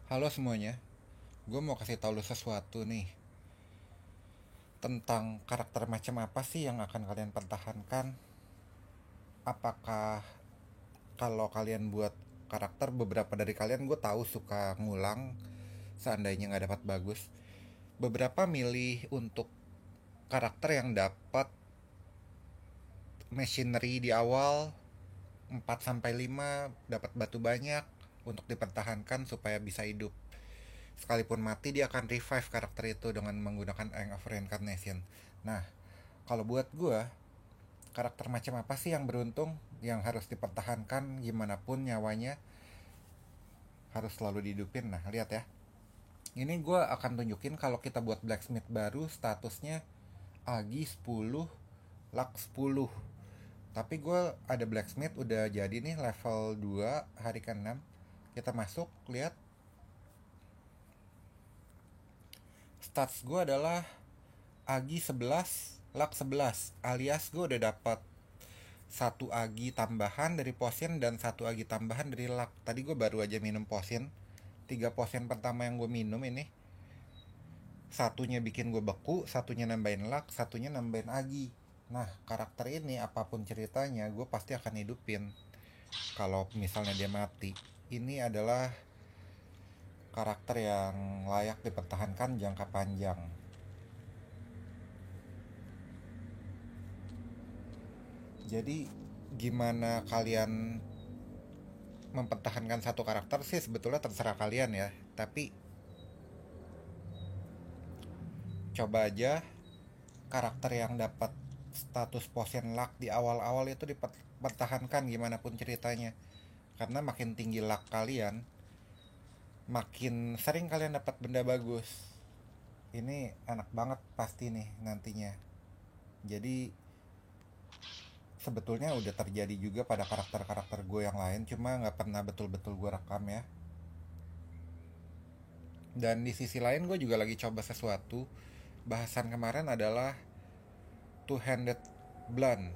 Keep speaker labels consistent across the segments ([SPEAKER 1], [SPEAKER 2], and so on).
[SPEAKER 1] Halo semuanya, gue mau kasih tahu lu sesuatu nih tentang karakter macam apa sih yang akan kalian pertahankan. Apakah kalau kalian buat karakter, beberapa dari kalian gue tahu suka ngulang seandainya nggak dapat bagus. Beberapa milih untuk karakter yang dapat machinery di awal 4 sampai 5, dapat batu banyak untuk dipertahankan supaya bisa hidup. Sekalipun mati dia akan revive karakter itu dengan menggunakan Ink of Reincarnation. Nah, kalau buat gue, karakter macam apa sih yang beruntung, yang harus dipertahankan gimana pun nyawanya, harus selalu dihidupin. Nah, lihat ya. Ini gue akan tunjukin kalau kita buat blacksmith baru statusnya Agi 10, Luck 10. Tapi gue ada blacksmith udah jadi nih level 2 hari ke-6. Kita masuk, lihat stats gue adalah Agi 11, Luck 11, alias gue udah dapat satu agi tambahan dari potion dan satu agi tambahan dari luck. Tadi gue baru aja minum potion. 3 potion pertama yang gue minum ini, satunya bikin gue beku, satunya nambahin luck, satunya nambahin agi. Nah, karakter ini apapun ceritanya gue pasti akan hidupin kalau misalnya dia mati. Ini adalah karakter yang layak dipertahankan jangka panjang. Jadi gimana kalian mempertahankan satu karakter sih sebetulnya terserah kalian ya. Tapi coba aja karakter yang dapat status potion luck di awal-awal itu dipertahankan gimana pun ceritanya. Karena makin tinggi luck kalian, makin sering kalian dapat benda bagus. Ini enak banget pasti nih nantinya. Jadi sebetulnya udah terjadi juga pada karakter-karakter gue yang lain, cuma nggak pernah betul-betul gue rekam ya. Dan di sisi lain gue juga lagi coba sesuatu. Bahasan kemarin adalah two handed blunt,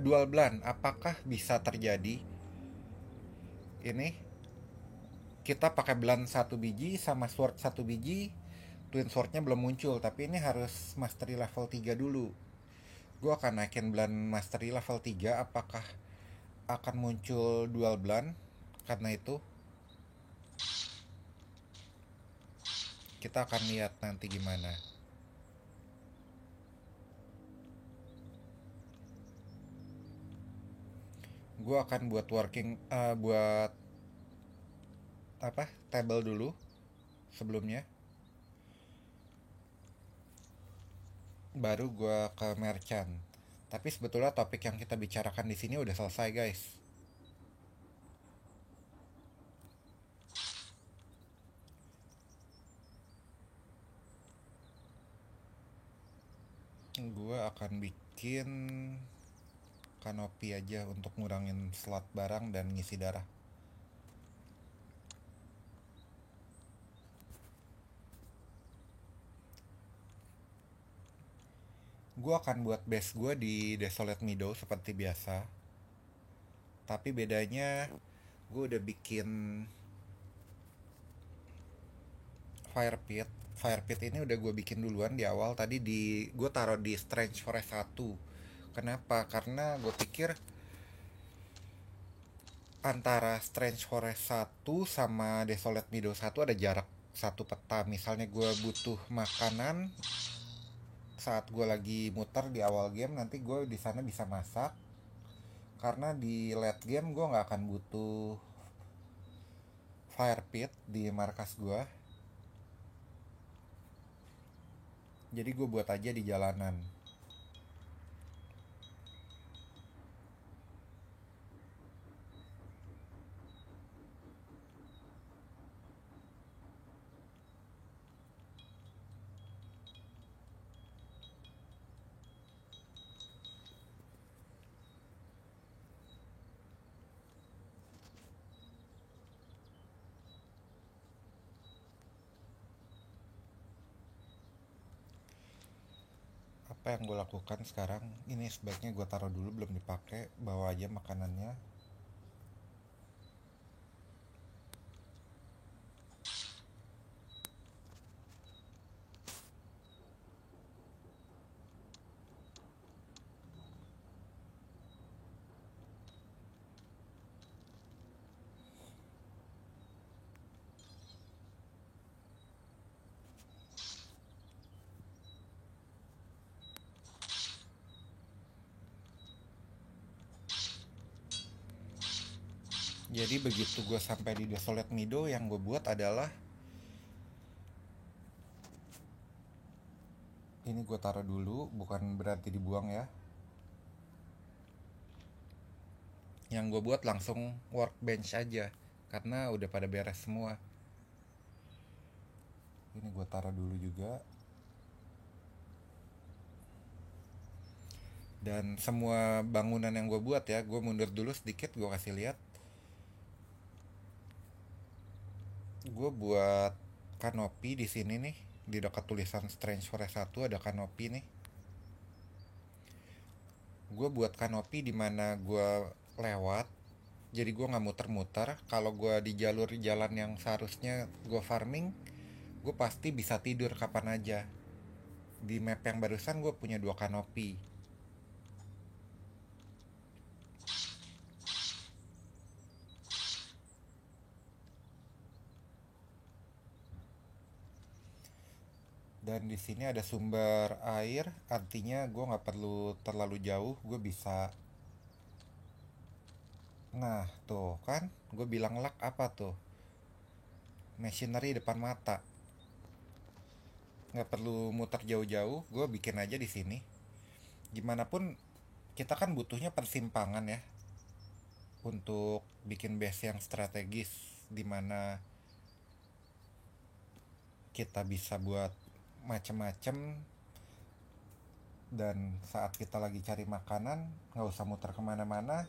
[SPEAKER 1] dual blunt. Apakah bisa terjadi ini kita pakai blunt satu biji sama sword satu biji, twin swordnya belum muncul, tapi ini harus mastery level 3 dulu. Gue akan naikin blunt mastery level 3. Apakah akan muncul dual blunt? Karena itu kita akan lihat nanti gimana. Gue akan buat apa table dulu sebelumnya, baru gue ke merchant. Tapi sebetulnya topik yang kita bicarakan di sini udah selesai guys. Gue akan bikin kanopi aja untuk ngurangin slot barang dan ngisi darah. Gue akan buat base gue di Desolate Meadow seperti biasa. Tapi bedanya gue udah bikin fire pit. Fire pit ini udah gue bikin duluan di awal. Tadi gue taruh di Strange Forest 1. Kenapa? Karena gue pikir antara Strange Forest 1 sama Desolate Meadow 1 ada jarak satu peta. Misalnya gue butuh makanan saat gue lagi muter di awal game, nanti gue di sana bisa masak. Karena di late game gue nggak akan butuh fire pit di markas gue, jadi gue buat aja di jalanan. Apa yang gue lakukan sekarang, ini sebaiknya gue taruh dulu, belum dipakai, bawa aja makanannya. Jadi begitu gue sampai di Desolate Meadow, yang gue buat adalah ini, gue taruh dulu, bukan berarti dibuang ya. Yang gue buat langsung workbench aja, karena udah pada beres semua. Ini gue taruh dulu juga. Dan semua bangunan yang gue buat ya, gue mundur dulu sedikit, gue kasih lihat. Gue buat kanopi di sini nih, di dekat tulisan Strange Forest 1 ada kanopi nih. Gue buat kanopi di mana gue lewat, jadi gue nggak muter-muter. Kalau gue di jalur jalan yang seharusnya gue farming, gue pasti bisa tidur kapan aja. Di map yang barusan gue punya dua kanopi. Dan di sini ada sumber air, artinya gue nggak perlu terlalu jauh, gue bisa. Nah tuh kan, gue bilang luck apa tuh? Machinery depan mata, nggak perlu muter jauh-jauh, gue bikin aja di sini. Gimana pun kita kan butuhnya persimpangan ya, untuk bikin base yang strategis, dimana kita bisa buat macem-macem. Dan saat kita lagi cari makanan, nggak usah muter kemana-mana,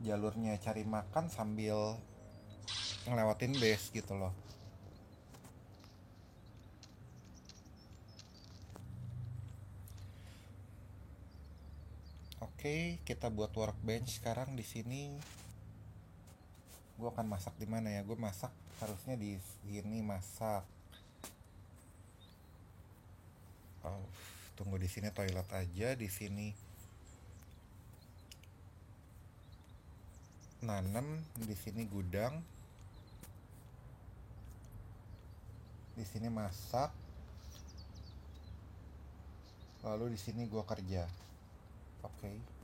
[SPEAKER 1] jalurnya cari makan sambil ngelewatin base gitu loh. Oke, kita buat workbench sekarang di sini. Gue akan masak di mana ya? Gue masak harusnya di sini masak. Oh, tunggu, di sini toilet aja, di sini nanem, di sini gudang, di sini masak, lalu di sini gue kerja. Oke.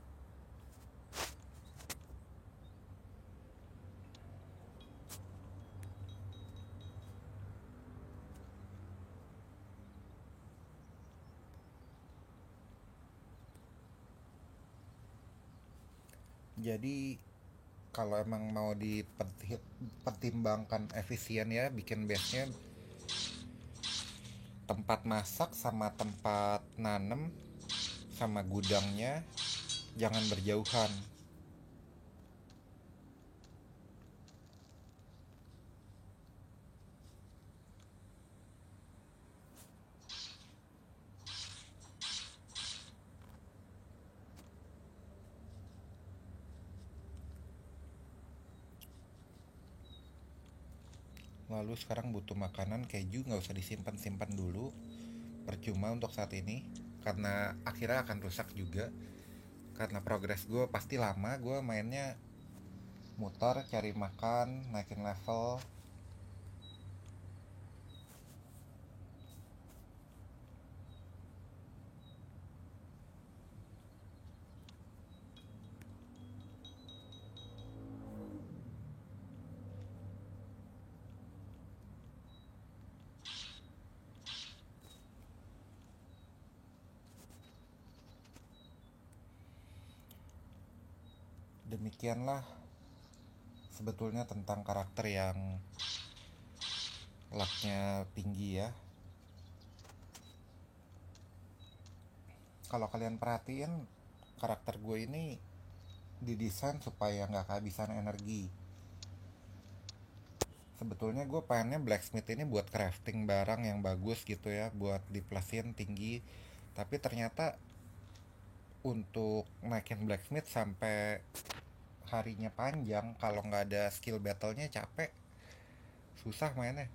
[SPEAKER 1] Jadi kalau emang mau dipertimbangkan efisien ya bikin base-nya, tempat masak sama tempat nanem sama gudangnya jangan berjauhan. Lalu sekarang butuh makanan keju, nggak usah disimpan-simpan dulu, percuma untuk saat ini, karena akhirnya akan rusak juga. Karena progres gue pasti lama, gue mainnya muter cari makan, naikin level. Demikianlah sebetulnya tentang karakter yang lucknya tinggi ya. Kalau kalian perhatiin, karakter gue ini didesain supaya nggak kehabisan energi. Sebetulnya gue pengennya blacksmith ini buat crafting barang yang bagus gitu ya, buat di plusin tinggi. Tapi ternyata untuk naikin blacksmith sampai harinya panjang, kalau nggak ada skill battlenya capek, susah mainnya.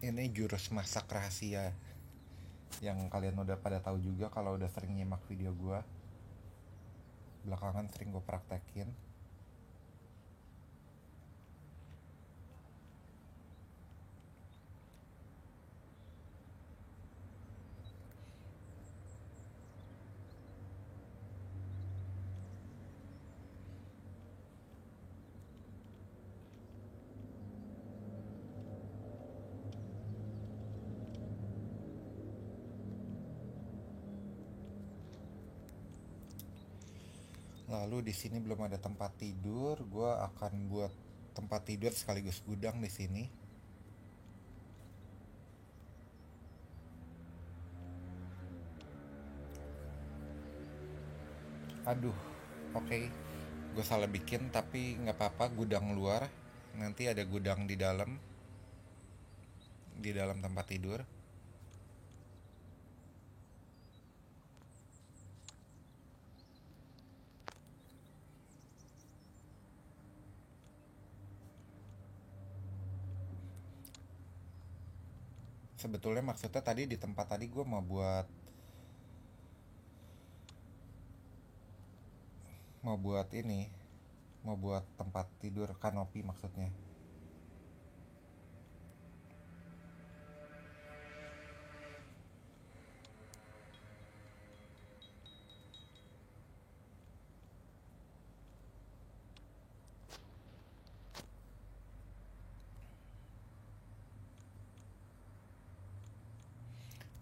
[SPEAKER 1] Ini jurus masak rahasia yang kalian udah pada tahu juga kalau udah sering nyimak video gue. Belakangan sering gue praktekin. Lalu di sini belum ada tempat tidur, gue akan buat tempat tidur sekaligus gudang di sini. Aduh, oke, okay. Gue salah bikin tapi nggak apa-apa, gudang luar. Nanti ada gudang di dalam tempat tidur. Sebetulnya maksudnya tadi di tempat tadi gue mau buat ini, mau buat tempat tidur kanopi maksudnya.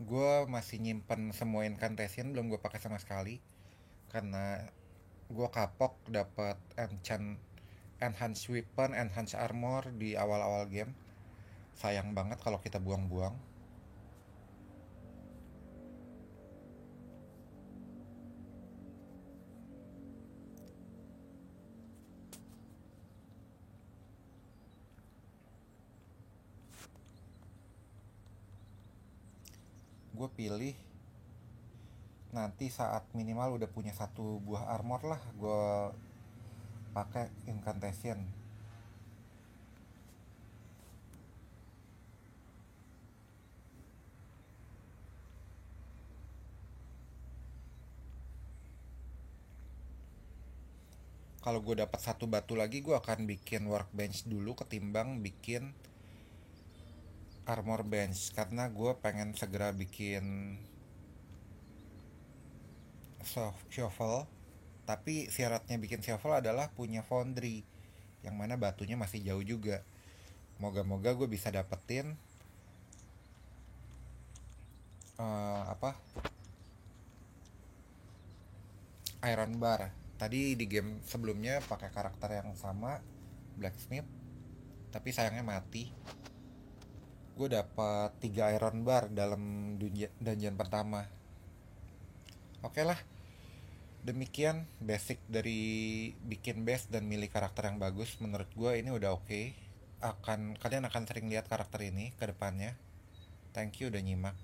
[SPEAKER 1] Gue masih nyimpen semua incantation, belum gue pakai sama sekali karena gue kapok dapat enhance weapon, enhance armor di awal-awal game. Sayang banget kalau kita buang-buang. Gue pilih nanti saat minimal udah punya satu buah armor lah, gue pakai incantation. Kalau gue dapat satu batu lagi, gue akan bikin workbench dulu ketimbang bikin armor bench, karena gue pengen segera bikin shovel. Tapi syaratnya bikin shovel adalah punya foundry, yang mana batunya masih jauh juga. Moga-moga gue bisa dapetin apa iron bar. Tadi di game sebelumnya pakai karakter yang sama, blacksmith, tapi sayangnya mati. Gue dapat 3 iron bar dalam dungeon pertama. Oke lah, demikian basic dari bikin base dan milih karakter yang bagus. Menurut gue ini udah oke. Kalian akan sering lihat karakter ini ke depannya. Thank you udah nyimak.